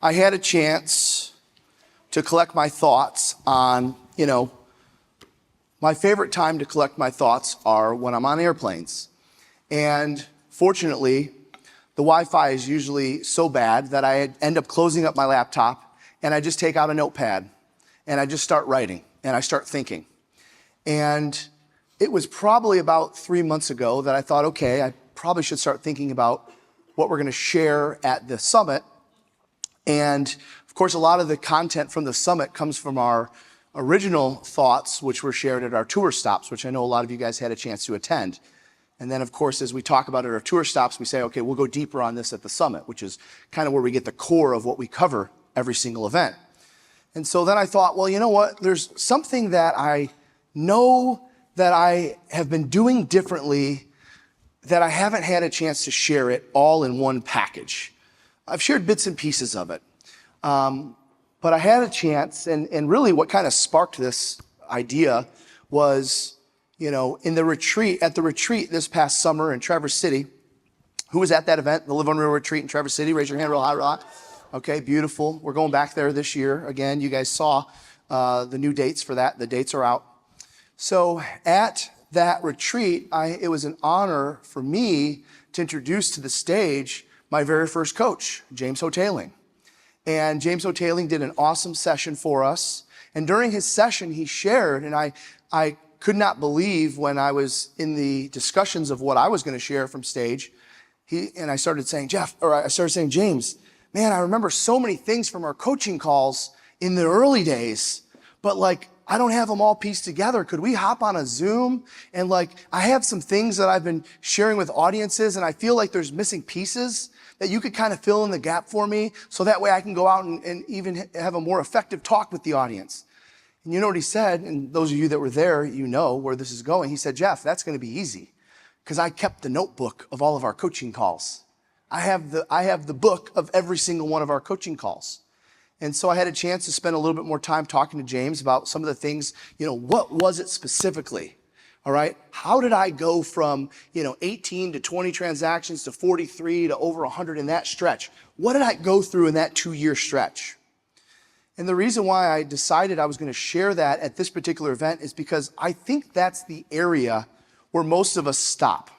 I had a chance to collect my thoughts on, my favorite time to collect my thoughts are when I'm on airplanes. And fortunately, the Wi-Fi is usually so bad that I end up closing up my laptop and I just take out a notepad and I just start writing and I start thinking. And it was probably about 3 months ago that I thought, okay, I probably should start thinking about what we're going to share at the summit. And of course, a lot of the content from the summit comes from our original thoughts, which were shared at our tour stops, which I know a lot of you guys had a chance to attend. And then, of course, as we talk about at our tour stops, we say, okay, we'll go deeper on this at the summit, which is kind of where we get the core of what we cover every single event. And so then I thought, well, you know what? There's something that I know that I have been doing differently that I haven't had a chance to share it all in one package. I've shared bits and pieces of it. But I had a chance, and really what kind of sparked this idea was, at the retreat this past summer in Traverse City. Who was at that event, the Live on Real retreat in Traverse City? Raise your hand real high, real high. Okay, beautiful. We're going back there this year. Again, you guys saw the new dates for that. The dates are out. So at that retreat, it was an honor for me to introduce to the stage my very first coach, James Hotaling. And James Hotaling did an awesome session for us. And during his session, he shared, and I could not believe when I was in the discussions of what I was going to share from stage. I started saying, James, man, I remember so many things from our coaching calls in the early days, but I don't have them all pieced together. Could we hop on a Zoom? And I have some things that I've been sharing with audiences, and I feel like there's missing pieces that you could kind of fill in the gap for me, so that way I can go out and even have a more effective talk with the audience. And you know what he said, and those of you that were there, you know where this is going. He said, Jeff, that's going to be easy, because I kept the notebook of all of our coaching calls. I have the book of every single one of our coaching calls. And so I had a chance to spend a little bit more time talking to James about some of the things, what was it specifically? All right. How did I go from, 18 to 20 transactions to 43 to over 100 in that stretch? What did I go through in that 2-year stretch? And the reason why I decided I was going to share that at this particular event is because I think that's the area where most of us stop.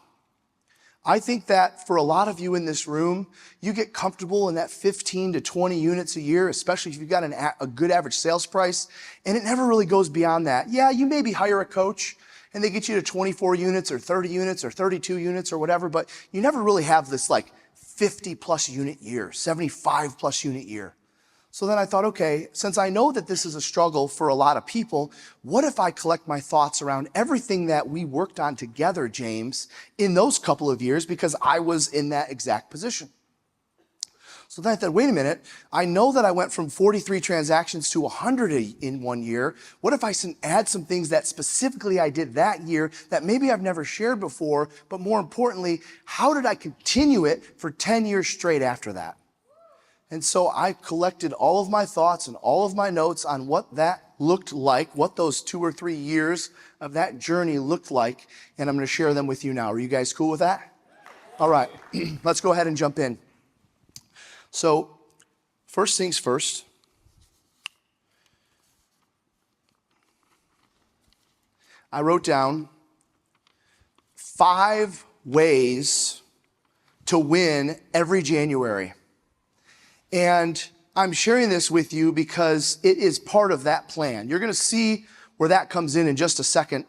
I think that for a lot of you in this room, you get comfortable in that 15 to 20 units a year, especially if you've got a good average sales price, and it never really goes beyond that. Yeah, you maybe hire a coach and they get you to 24 units or 30 units or 32 units or whatever, but you never really have this 50 plus unit year, 75 plus unit year. So then I thought, okay, since I know that this is a struggle for a lot of people, what if I collect my thoughts around everything that we worked on together, James, in those couple of years, because I was in that exact position. So then I thought, wait a minute, I know that I went from 43 transactions to 100 in 1 year. What if I add some things that specifically I did that year that maybe I've never shared before, but more importantly, how did I continue it for 10 years straight after that? And so I collected all of my thoughts and all of my notes on what that looked like, what those 2 or 3 years of that journey looked like, and I'm going to share them with you now. Are you guys cool with that? All right, let's go ahead and jump in. So first things first, I wrote down 5 ways to win every January. And I'm sharing this with you because it is part of that plan. You're going to see where that comes in just a second.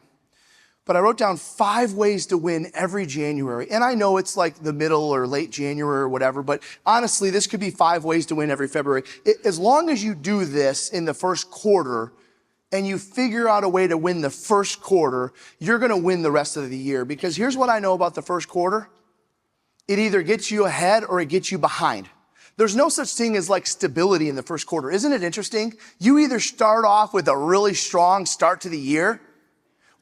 But I wrote down 5 ways to win every January. And I know it's the middle or late January or whatever, but honestly, this could be 5 ways to win every February. As long as you do this in the first quarter and you figure out a way to win the first quarter, you're going to win the rest of the year. Because here's what I know about the first quarter. It either gets you ahead or it gets you behind. There's no such thing as stability in the first quarter. Isn't it interesting? You either start off with a really strong start to the year,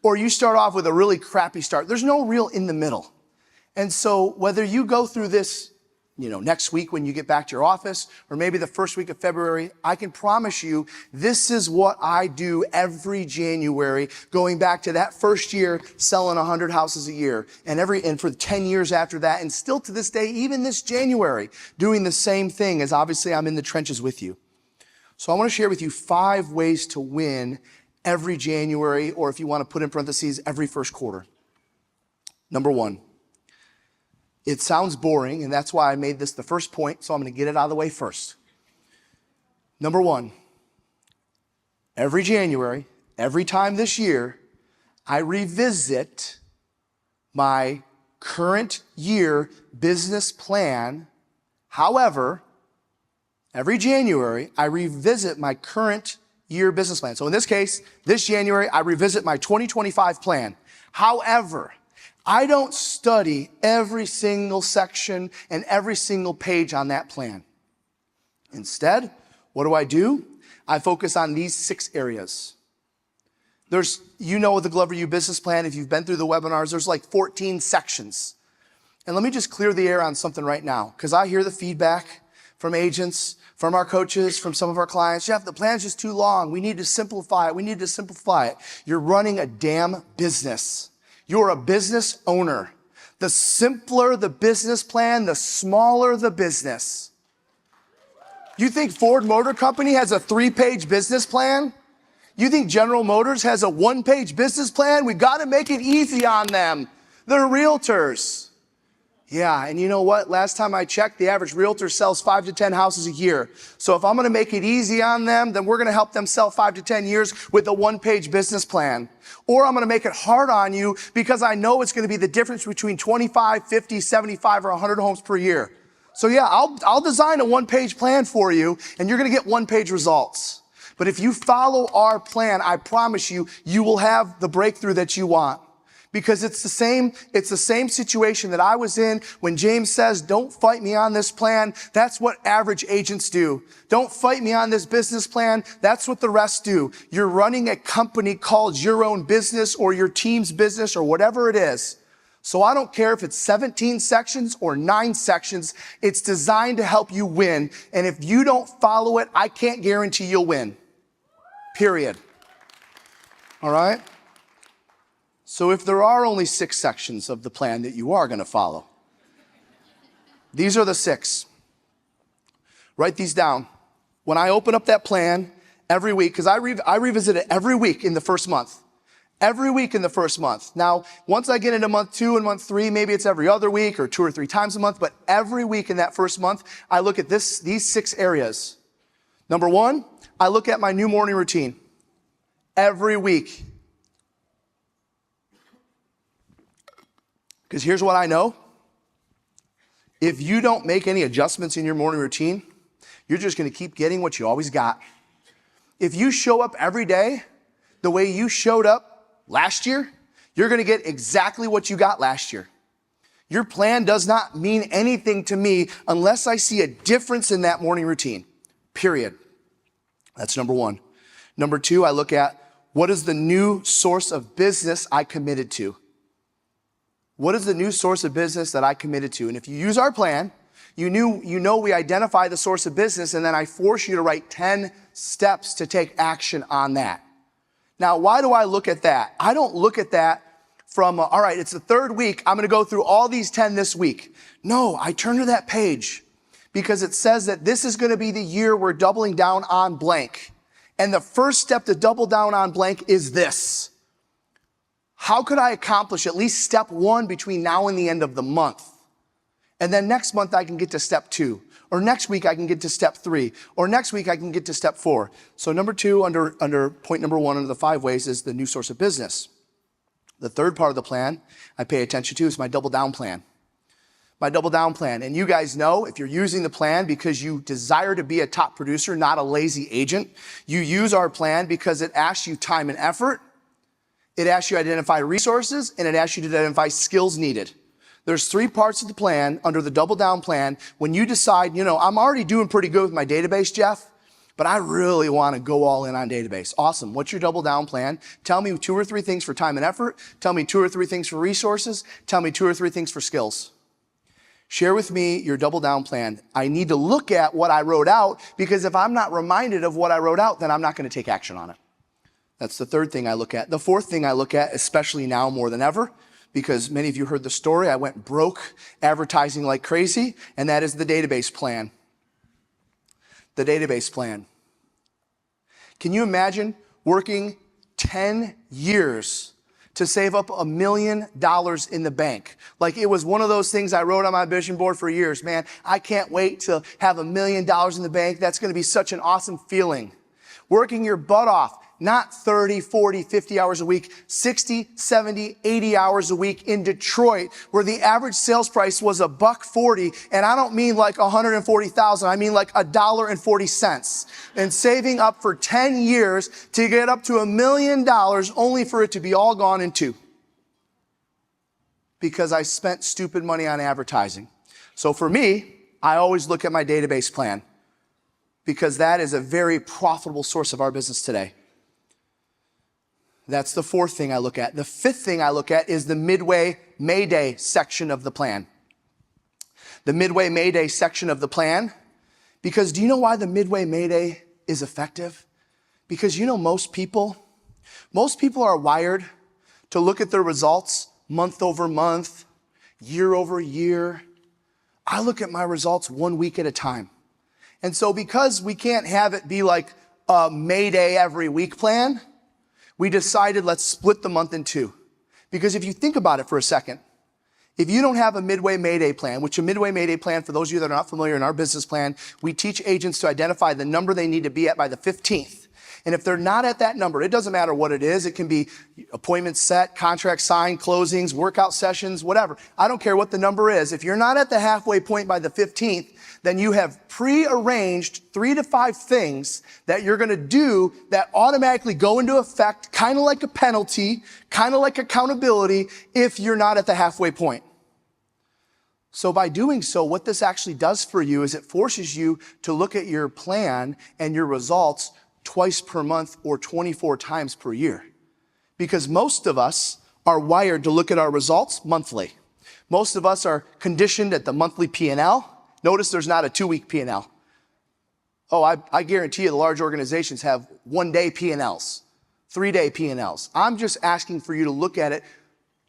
or you start off with a really crappy start. There's no real in the middle. And so whether you go through this next week when you get back to your office, or maybe the first week of February, I can promise you this is what I do every January, going back to that first year selling 100 houses a year, and for 10 years after that, and still to this day, even this January, doing the same thing, as obviously I'm in the trenches with you. So I want to share with you 5 ways to win every January, or if you want to put in parentheses, every first quarter. Number 1. It sounds boring, and that's why I made this the first point, so I'm going to get it out of the way first. Number 1, every January, every time this year, I revisit my current year business plan. However, every January, I revisit my current year business plan. So in this case, this January, I revisit my 2025 plan. However, I don't study every single section and every single page on that plan. Instead, what do? I focus on these 6 areas. There's, the Glover U business plan, if you've been through the webinars, there's like 14 sections. And let me just clear the air on something right now, because I hear the feedback from agents, from our coaches, from some of our clients. Jeff, the plan's just too long. We need to simplify it. You're running a damn business. You're a business owner. The simpler the business plan, the smaller the business. You think Ford Motor Company has a 3-page business plan? You think General Motors has a 1-page business plan? We got to make it easy on them. They're realtors. Yeah, and you know what? Last time I checked, the average realtor sells 5 to 10 houses a year. So if I'm going to make it easy on them, then we're going to help them sell 5 to 10 years with a 1-page business plan. Or I'm going to make it hard on you because I know it's going to be the difference between 25, 50, 75, or 100 homes per year. So yeah, I'll design a 1-page plan for you, and you're going to get 1-page results. But if you follow our plan, I promise you, you will have the breakthrough that you want. Because it's the same situation that I was in when James says, don't fight me on this plan. That's what average agents do. Don't fight me on this business plan. That's what the rest do. You're running a company called your own business or your team's business or whatever it is. So I don't care if it's 17 sections or 9 sections. It's designed to help you win. And if you don't follow it, I can't guarantee you'll win. Period. All right? So if there are only 6 sections of the plan that you are going to follow, these are the 6. Write these down. When I open up that plan every week, because I revisit it every week in the first month. Every week in the first month. Now, once I get into month 2 and month 3, maybe it's every other week or 2 or 3 times a month, but every week in that first month, I look at these 6 areas. Number 1, I look at my new morning routine. Every week. Because here's what I know. If you don't make any adjustments in your morning routine, you're just going to keep getting what you always got. If you show up every day the way you showed up last year, you're going to get exactly what you got last year. Your plan does not mean anything to me unless I see a difference in that morning routine, period. That's number 1. Number 2, I look at what is the new source of business I committed to. What is the new source of business that I committed to? And if you use our plan, you know we identify the source of business, and then I force you to write 10 steps to take action on that. Now, why do I look at that? I don't look at that from, all right, it's the 3rd week. I'm going to go through all these 10 this week. No, I turn to that page because it says that this is going to be the year we're doubling down on blank. And the first step to double down on blank is this. How could I accomplish at least step 1 between now and the end of the month? And then next month I can get to step 2. Or next week I can get to step 3. Or next week I can get to step 4. So number 2 under point number 1 under the 5 ways is the new source of business. The 3rd part of the plan I pay attention to is my double down plan. My double down plan. And you guys know if you're using the plan because you desire to be a top producer, not a lazy agent, you use our plan because it asks you time and effort. It asks you to identify resources, and it asks you to identify skills needed. There's 3 parts of the plan under the double down plan. When you decide, I'm already doing pretty good with my database, Jeff, but I really want to go all in on database. Awesome. What's your double down plan? Tell me 2 or 3 things for time and effort. Tell me 2 or 3 things for resources. Tell me 2 or 3 things for skills. Share with me your double down plan. I need to look at what I wrote out, because if I'm not reminded of what I wrote out, then I'm not going to take action on it. That's the third thing I look at. The fourth thing I look at, especially now more than ever, because many of you heard the story, I went broke advertising like crazy, and that is the database plan. The database plan. Can you imagine working 10 years to save up $1 million in the bank? Like, it was one of those things I wrote on my vision board for years. Man, I can't wait to have $1 million in the bank. That's going to be such an awesome feeling. Working your butt off, not 30, 40, 50 hours a week, 60, 70, 80 hours a week in Detroit, where the average sales price was $1.40. And I don't mean like 140,000. I mean like $1.40. And saving up for 10 years to get up to $1 million, only for it to be all gone in 2. Because I spent stupid money on advertising. So for me, I always look at my database plan, because that is a very profitable source of our business today. That's the fourth thing I look at. The fifth thing I look at is the Midway Mayday section of the plan. The Midway Mayday section of the plan, because do you know why the Midway Mayday is effective? Because most people are wired to look at their results month over month, year over year. I look at my results 1 week at a time. And so because we can't have it be like a Mayday every week plan, we decided let's split the month in 2. Because if you think about it for a second, if you don't have a Midway Mayday plan, which a Midway Mayday plan, for those of you that are not familiar, in our business plan, we teach agents to identify the number they need to be at by the 15th. And if they're not at that number, it doesn't matter what it is. It can be appointments set, contracts signed, closings, workout sessions, whatever. I don't care what the number is. If you're not at the halfway point by the 15th, then you have pre-arranged 3 to 5 things that you're going to do that automatically go into effect, kind of like a penalty, kind of like accountability, if you're not at the halfway point. So by doing so, what this actually does for you is it forces you to look at your plan and your results twice per month or 24 times per year. Because most of us are wired to look at our results monthly. Most of us are conditioned at the monthly P&L. Notice there's not a 2-week P&L. Oh, I guarantee you the large organizations have 1-day P&Ls, 3-day P&Ls. I'm just asking for you to look at it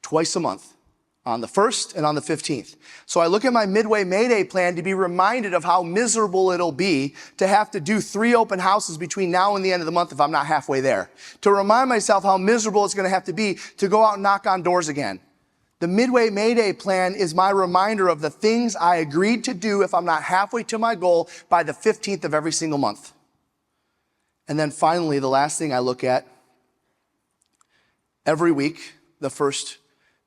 twice a month, on the 1st and on the 15th. So I look at my Midway Mayday plan to be reminded of how miserable it'll be to have to do 3 open houses between now and the end of the month if I'm not halfway there. To remind myself how miserable it's going to have to be to go out and knock on doors again. The Midway Mayday plan is my reminder of the things I agreed to do if I'm not halfway to my goal by the 15th of every single month. And then finally, the last thing I look at every week, the first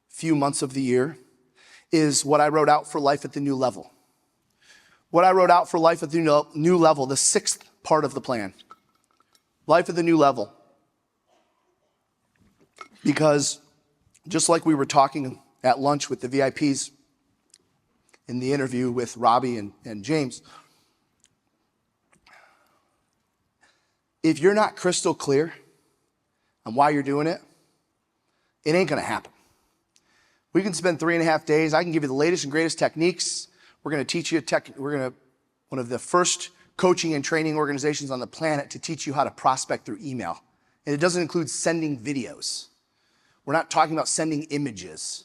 few months of the year, is what I wrote out for Life at the New Level. What I wrote out for Life at the New Level, the 6th part of the plan. Life at the New Level. Because just like we were talking at lunch with the VIPs in the interview with Robbie and James, if you're not crystal clear on why you're doing it, it ain't going to happen. We can spend 3.5 days. I can give you the latest and greatest techniques. We're going to teach you one of the first coaching and training organizations on the planet to teach you how to prospect through email. And it doesn't include sending videos. We're not talking about sending images.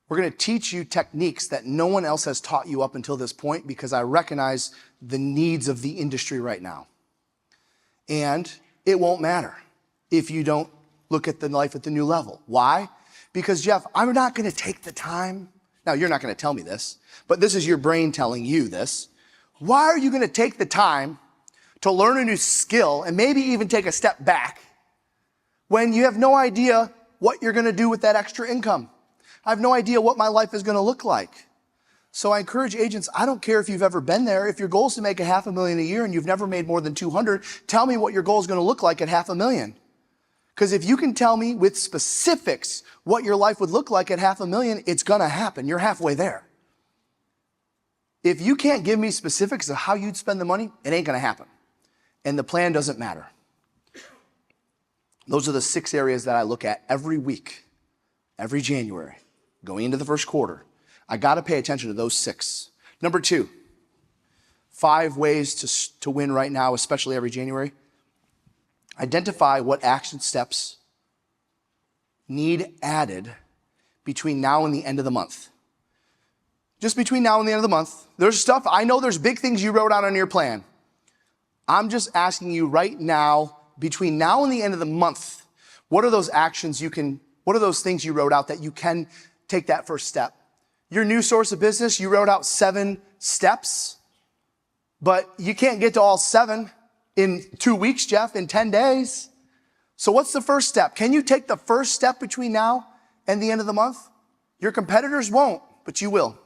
We're going to teach you techniques that no one else has taught you up until this point, because I recognize the needs of the industry right now. And it won't matter if you don't look at the Life at the New Level. Why? Because, Jeff, I'm not going to take the time. Now, you're not going to tell me this, but this is your brain telling you this. Why are you going to take the time to learn a new skill and maybe even take a step back when you have no idea what you're going to do with that extra income? I have no idea what my life is going to look like. So I encourage agents, I don't care if you've ever been there. If your goal is to make $500,000 a year and you've never made more than 200, tell me what your goal is going to look like at $500,000. Because if you can tell me with specifics what your life would look like at $500,000, it's going to happen. You're halfway there. If you can't give me specifics of how you'd spend the money, it ain't going to happen. And the plan doesn't matter. Those are the 6 areas that I look at every week, every January, going into the first quarter. I got to pay attention to those 6. Number 2, 5 ways to win right now, especially every January. Identify what action steps need added between now and the end of the month. Just between now and the end of the month. There's stuff, I know there's big things you wrote out on your plan. I'm just asking you right now, between now and the end of the month, what are those actions what are those things you wrote out that you can take that first step? Your new source of business, you wrote out 7 steps, but you can't get to all 7 in 2 weeks, Jeff, in 10 days. So what's the first step? Can you take the first step between now and the end of the month? Your competitors won't, but you will.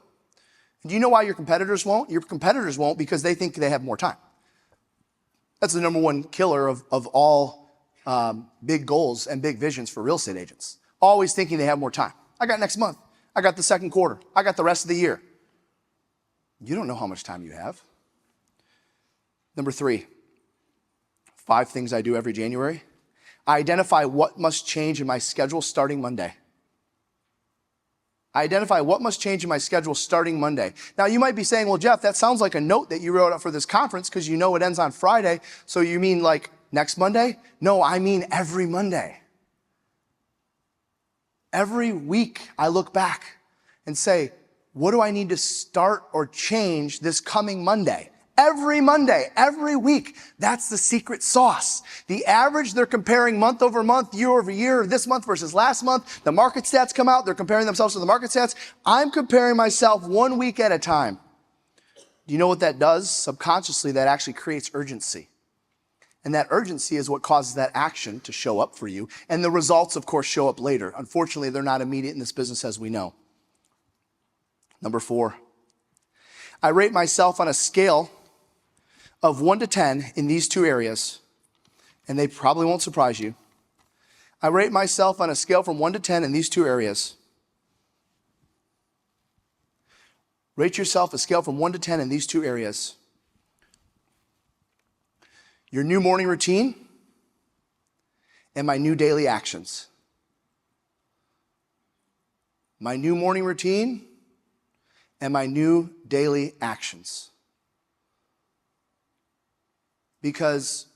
Do you know why your competitors won't? Your competitors won't because they think they have more time. That's the number one killer of all big goals and big visions for real estate agents. Always thinking they have more time. I got next month. I got the second quarter. I got the rest of the year. You don't know how much time you have. Number 3, 5 things I do every January. I identify what must change in my schedule starting Monday. I identify what must change in my schedule starting Monday. Now, you might be saying, well, Jeff, that sounds like a note that you wrote up for this conference because you know it ends on Friday. So you mean like next Monday? No, I mean every Monday. Every week I look back and say, what do I need to start or change this coming Monday? Every Monday, every week. That's the secret sauce. The average, they're comparing month over month, year over year, this month versus last month. The market stats come out. They're comparing themselves to the market stats. I'm comparing myself 1 week at a time. Do you know what that does? Subconsciously, that actually creates urgency. And that urgency is what causes that action to show up for you. And the results, of course, show up later. Unfortunately, they're not immediate in this business, as we know. Number 4, I rate myself on a scale of 1 to 10 in these 2 areas, and they probably won't surprise you. I rate myself on a scale from 1 to 10 in these 2 areas. Rate yourself a scale from 1 to 10 in these 2 areas. Your new morning routine and my new daily actions. My new morning routine and my new daily actions. Because,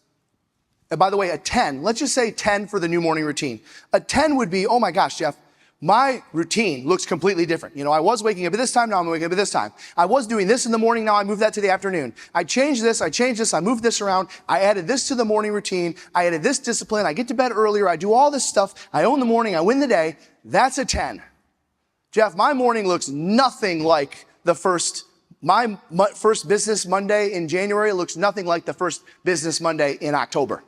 and by the way, a 10, let's just say 10 for the new morning routine. A 10 would be, oh my gosh, Jeff, my routine looks completely different. You know, I was waking up at this time, now I'm waking up at this time. I was doing this in the morning, now I moved that to the afternoon. I changed this, I moved this around, I added this to the morning routine, I added this discipline, I get to bed earlier, I do all this stuff, I own the morning, I win the day. That's a 10. Jeff, my morning looks nothing like my first business Monday in January looks nothing like the first business Monday in October.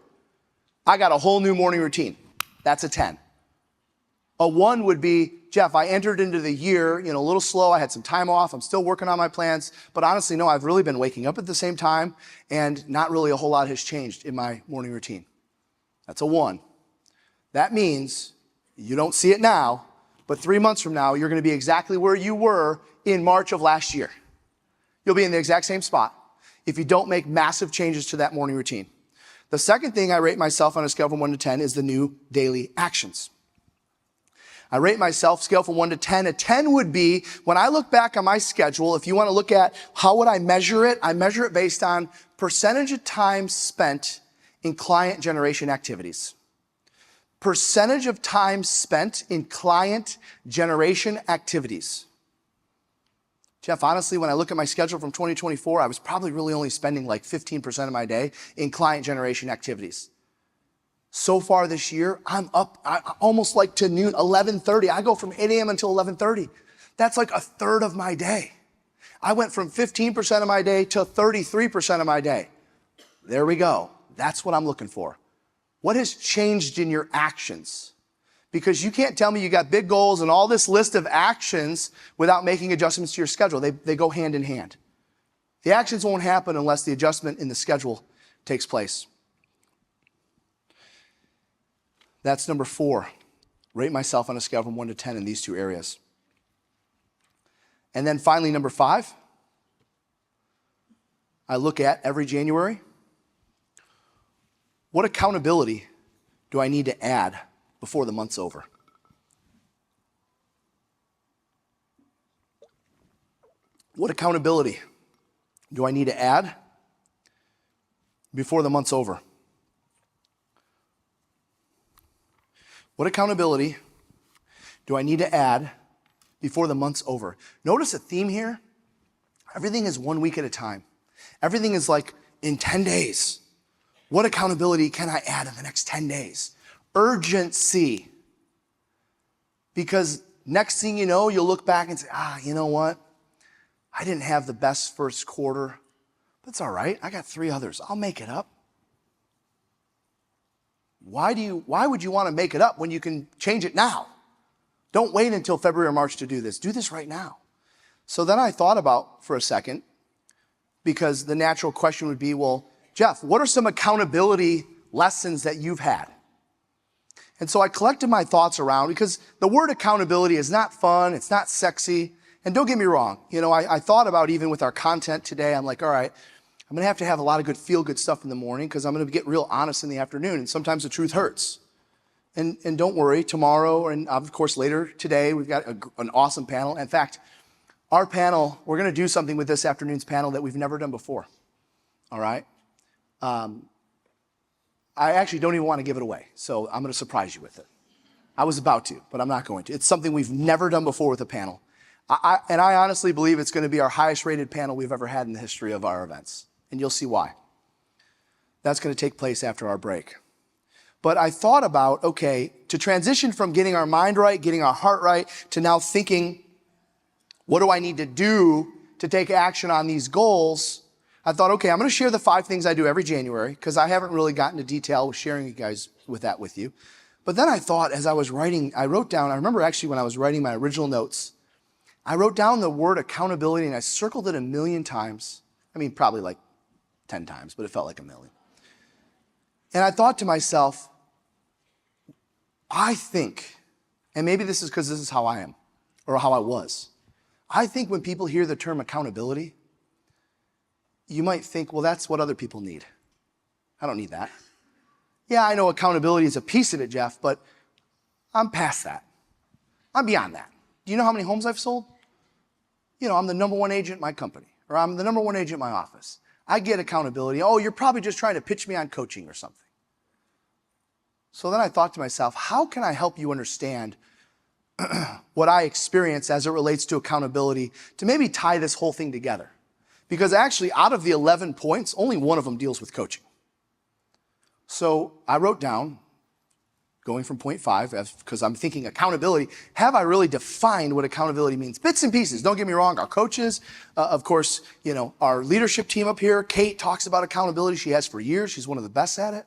I got a whole new morning routine. That's a 10. A 1 would be, Jeff, I entered into the year, a little slow. I had some time off. I'm still working on my plans. But honestly, no, I've really been waking up at the same time and not really a whole lot has changed in my morning routine. That's a 1. That means you don't see it now, but 3 months from now, you're going to be exactly where you were in March of last year. You'll be in the exact same spot if you don't make massive changes to that morning routine. The second thing I rate myself on a scale from 1 to 10 is the new daily actions. I rate myself scale from 1 to 10. A 10 would be when I look back on my schedule, if you want to look at how would I measure it, I measure it based on percentage of time spent in client generation activities. Percentage of time spent in client generation activities. Jeff, honestly, when I look at my schedule from 2024, I was probably really only spending like 15% of my day in client generation activities. So far this year, I'm up almost like to noon, 11:30. I go from 8 a.m. until 11:30. That's like a third of my day. I went from 15% of my day to 33% of my day. There we go. That's what I'm looking for. What has changed in your actions? Because you can't tell me you got big goals and all this list of actions without making adjustments to your schedule. They go hand in hand. The actions won't happen unless the adjustment in the schedule takes place. That's number 4. Rate myself on a scale from 1 to 10 in these 2 areas. And then finally, number 5, I look at every January, what accountability do I need to add before the month's over? What accountability do I need to add before the month's over? What accountability do I need to add before the month's over? Notice a theme here. Everything is 1 week at a time. Everything is like in 10 days. What accountability can I add in the next 10 days? Urgency. Because next thing you know, you'll look back and say, you know what? I didn't have the best first quarter. That's all right. I got 3 others. I'll make it up. Why would you want to make it up when you can change it now? Don't wait until February or March to do this. Do this right now. So then I thought about for a second, because the natural question would be, well, Jeff, what are some accountability lessons that you've had? And so I collected my thoughts around, because the word accountability is not fun, it's not sexy. And don't get me wrong, I thought about, even with our content today, I'm like, all right, I'm gonna have to have a lot of good feel-good stuff in the morning, because I'm gonna get real honest in the afternoon, and sometimes the truth hurts. And don't worry, tomorrow, and of course later today, we've got an awesome panel. In fact, our panel, we're gonna do something with this afternoon's panel that we've never done before, all right? I actually don't even want to give it away, so I'm going to surprise you with it. I was about to, but I'm not going to. It's something we've never done before with a panel. And I honestly believe it's going to be our highest rated panel we've ever had in the history of our events, and you'll see why. That's going to take place after our break. But I thought about, okay, to transition from getting our mind right, getting our heart right, to now thinking, what do I need to do to take action on these goals? I thought, okay, I'm going to share the 5 things I do every January, because I haven't really gotten to detail with sharing you guys with that with you. But then I thought, as I was writing, I wrote down, I remember actually when I was writing my original notes, I wrote down the word accountability and I circled it 1,000,000 times. I mean, probably like 10 times, but it felt like 1,000,000. And I thought to myself, I think, and maybe this is because this is how I am, or how I was. I think when people hear the term accountability, you might think, well, that's what other people need. I don't need that. Yeah, I know accountability is a piece of it, Jeff, but I'm past that. I'm beyond that. Do you know how many homes I've sold? I'm the #1 agent in my company, or I'm the #1 agent in my office. I get accountability. Oh, you're probably just trying to pitch me on coaching or something. So then I thought to myself, how can I help you understand what I experience as it relates to accountability to maybe tie this whole thing together? Because actually, out of the 11 points, only one of them deals with coaching. So I wrote down, going from point 5, because I'm thinking accountability, have I really defined what accountability means? Bits and pieces, don't get me wrong. Our coaches, of course, our leadership team up here, Kate talks about accountability. She has for years. She's one of the best at it.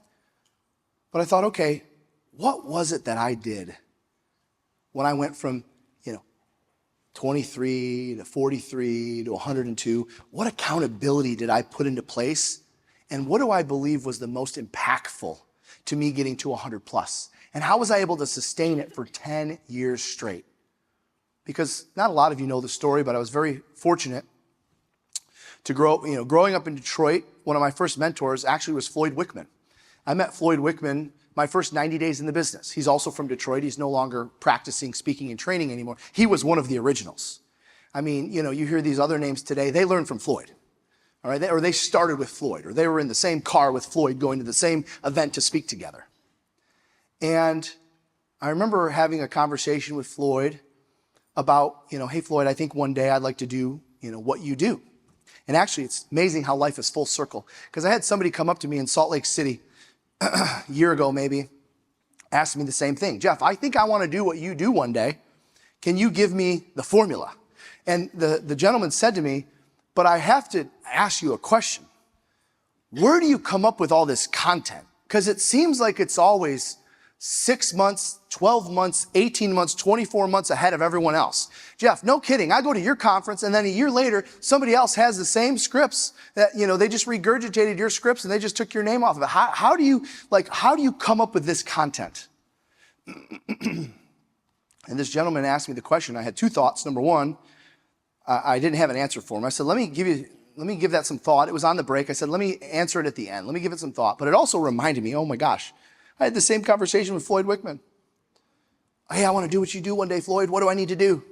But I thought, okay, what was it that I did when I went from 23 to 43 to 102, what accountability did I put into place? And what do I believe was the most impactful to me getting to 100 plus? And how was I able to sustain it for 10 years straight? Because not a lot of you know the story, but I was very fortunate to growing up in Detroit. One of my first mentors actually was Floyd Wickman. I met Floyd Wickman my first 90 days in the business. He's also from Detroit. He's no longer practicing speaking and training anymore. He was one of the originals. I mean, you hear these other names today, they learned from Floyd, all right? Or they started with Floyd, or they were in the same car with Floyd going to the same event to speak together. And I remember having a conversation with Floyd about, hey, Floyd, I think one day I'd like to do, what you do. And actually, it's amazing how life is full circle. Because I had somebody come up to me in Salt Lake City a year ago maybe, asked me the same thing. Jeff, I think I want to do what you do one day. Can you give me the formula? And the gentleman said to me, but I have to ask you a question. Where do you come up with all this content? Because it seems like it's always 6 months, 12 months, 18 months, 24 months ahead of everyone else. Jeff, no kidding. I go to your conference and then a year later, somebody else has the same scripts that, they just regurgitated your scripts and they just took your name off of it. How do you come up with this content? And this gentleman asked me the question. I had 2 thoughts. Number one, I didn't have an answer for him. I said, let me give that some thought. It was on the break. I said, let me answer it at the end. Let me give it some thought. But it also reminded me, oh my gosh, I had the same conversation with Floyd Wickman. Hey, I want to do what you do one day, Floyd. What do I need to do?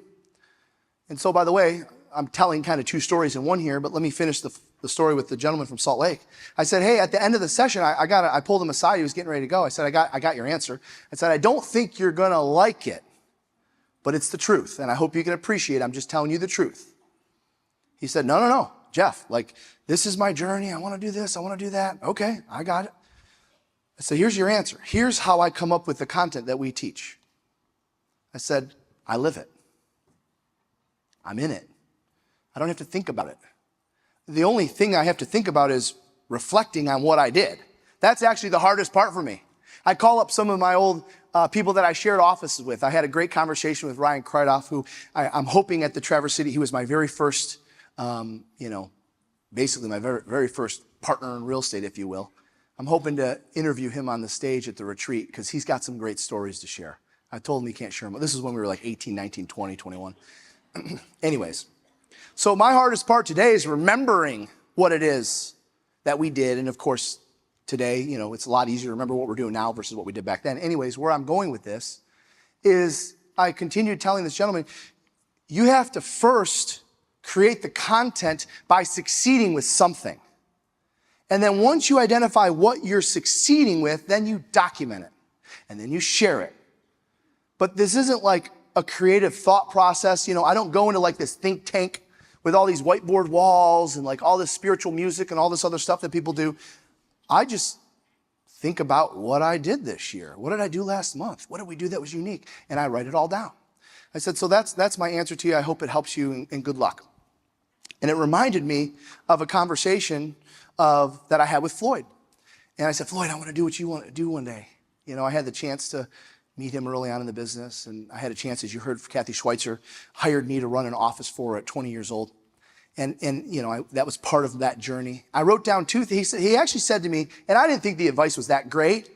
And so, by the way, I'm telling kind of two stories in one here, but let me finish the story with the gentleman from Salt Lake. I said, hey, at the end of the session, I pulled him aside. He was getting ready to go. I said, I got your answer. I said, I don't think you're going to like it, but it's the truth. And I hope you can appreciate it. I'm just telling you the truth. He said, no, Jeff, like, this is my journey. I want to do this. I want to do that. Okay, I got it. I said, here's your answer. Here's how I come up with the content that we teach. I said, I live it. I'm in it. I don't have to think about it. The only thing I have to think about is reflecting on what I did. That's actually the hardest part for me. I call up some of my old people that I shared offices with. I had a great conversation with Ryan Kreidoff, who I'm hoping at the Traverse City, he was my very first, basically my very first partner in real estate, if you will. I'm hoping to interview him on the stage at the retreat because he's got some great stories to share. I told him he can't share them. This is when we were like 18, 19, 20, 21. Anyways, so my hardest part today is remembering what it is that we did. And of course, today, it's a lot easier to remember what we're doing now versus what we did back then. Anyways, where I'm going with this is I continued telling this gentleman, you have to first create the content by succeeding with something. And then once you identify what you're succeeding with, then you document it and then you share it. But this isn't like a creative thought process. I don't go into like this think tank with all these whiteboard walls and like all this spiritual music and all this other stuff that people do. I just think about what I did this year. What did I do last month? What did we do that was unique? And I write it all down. I said, so that's my answer to you. I hope it helps you and good luck. And it reminded me of a conversation that I had with Floyd. And I said, Floyd, I want to do what you want to do one day. I had the chance to meet him early on in the business. And I had a chance, as you heard, Kathy Schweitzer hired me to run an office for her at 20 years old. And that was part of that journey. I wrote down two things. He actually said to me, and I didn't think the advice was that great,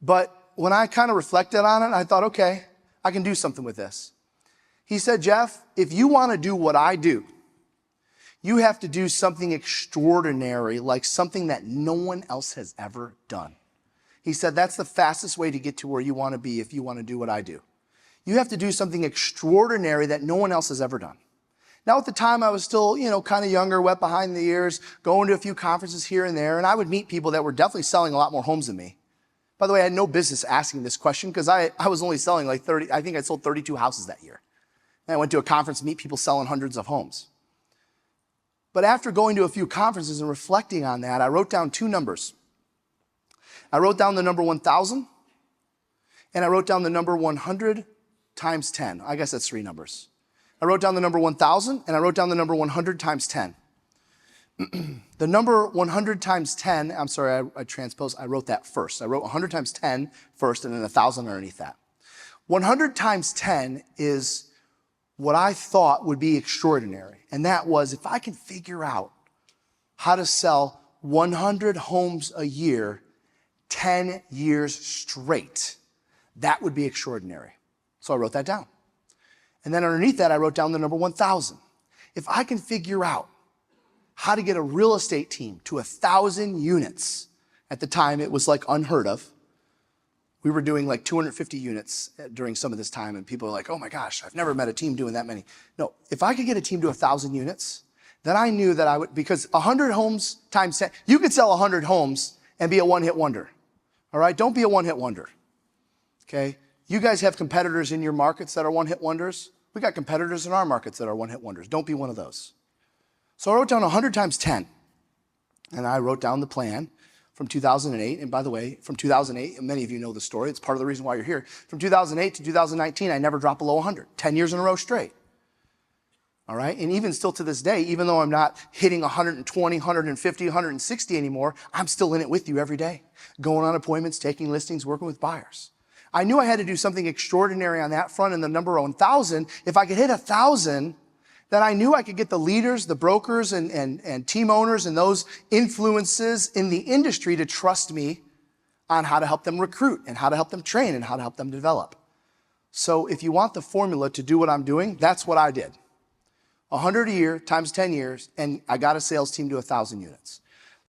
but when I kind of reflected on it, I thought, okay, I can do something with this. He said, Jeff, if you want to do what I do, you have to do something extraordinary, like something that no one else has ever done. He said, that's the fastest way to get to where you want to be if you want to do what I do. You have to do something extraordinary that no one else has ever done. Now, at the time, I was still, kind of younger, wet behind the ears, going to a few conferences here and there, and I would meet people that were definitely selling a lot more homes than me. By the way, I had no business asking this question because I was only selling like 30, I think I sold 32 houses that year. And I went to a conference, meet people selling hundreds of homes. But after going to a few conferences and reflecting on that, I wrote down two numbers. I wrote down the number 1,000, and I wrote down the number 100 times 10. I guess that's three numbers. I wrote down the number 1,000, and I wrote down the number 100 times 10. The number 100 times 10, I'm sorry, I transposed, I wrote that first. I wrote 100 times 10 first, and then 1,000 underneath that. 100 times 10 is what I thought would be extraordinary. And that was, if I can figure out how to sell 100 homes a year, 10 years straight, that would be extraordinary. So I wrote that down. And then underneath that, I wrote down the number 1,000. If I can figure out how to get a real estate team to 1,000 units, at the time it was like unheard of. We were doing like 250 units during some of this time, and people were like, oh my gosh, I've never met a team doing that many. No, if I could get a team to 1,000 units, then I knew that I would, because 100 homes times 10, you could sell 100 homes and be a one-hit wonder. All right, don't be a one-hit wonder, okay? You guys have competitors in your markets that are one-hit wonders. We got competitors in our markets that are one-hit wonders. Don't be one of those. So I wrote down 100 times 10, and I wrote down the plan from 2008. And by the way, from 2008, and many of you know the story, it's part of the reason why you're here. From 2008 to 2019, I never dropped below 100, 10 years in a row straight. All right, and even still to this day, even though I'm not hitting 120, 150, 160 anymore, I'm still in it with you every day, going on appointments, taking listings, working with buyers. I knew I had to do something extraordinary on that front, and the number 1,000, if I could hit 1,000, then I knew I could get the leaders, the brokers, and team owners and those influences in the industry to trust me on how to help them recruit and how to help them train and how to help them develop. So if you want the formula to do what I'm doing, that's what I did. 100 a year times 10 years, and I got a sales team to 1,000 units.